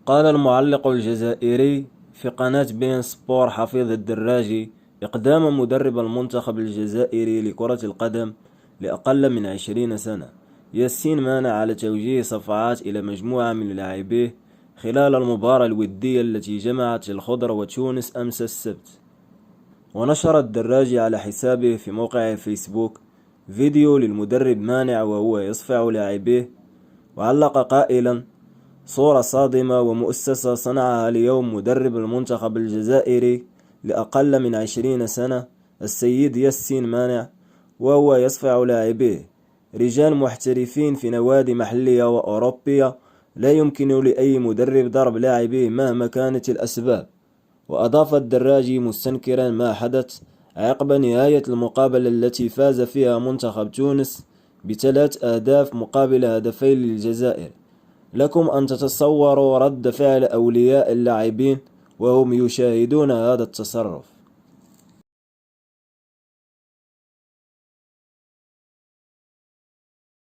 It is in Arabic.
قال المعلق الجزائري في قناة بين سبور حفيظ الدراجي إقدام مدرب المنتخب الجزائري لكرة القدم لأقل من 20 سنة ياسين مانع على توجيه صفعات إلى مجموعة من لاعبيه خلال المباراة الودية التي جمعت الخضر وتونس أمس السبت. ونشر الدراجي على حسابه في موقع فيسبوك فيديو للمدرب مانع وهو يصفع لاعبيه، وعلق قائلا: صورة صادمة ومؤسسة صنعها اليوم مدرب المنتخب الجزائري لأقل من 20 سنة السيد ياسين مانع وهو يصفع لاعبيه، رجال محترفين في نوادي محلية وأوروبية، لا يمكن لأي مدرب ضرب لاعبيه مهما كانت الأسباب. وأضاف الدراجي مستنكرا ما حدث عقب نهاية المقابلة التي فاز فيها منتخب تونس ب3 أهداف مقابل هدفين للجزائر: لكم أن تتصوروا رد فعل أولياء اللاعبين وهم يشاهدون هذا التصرف.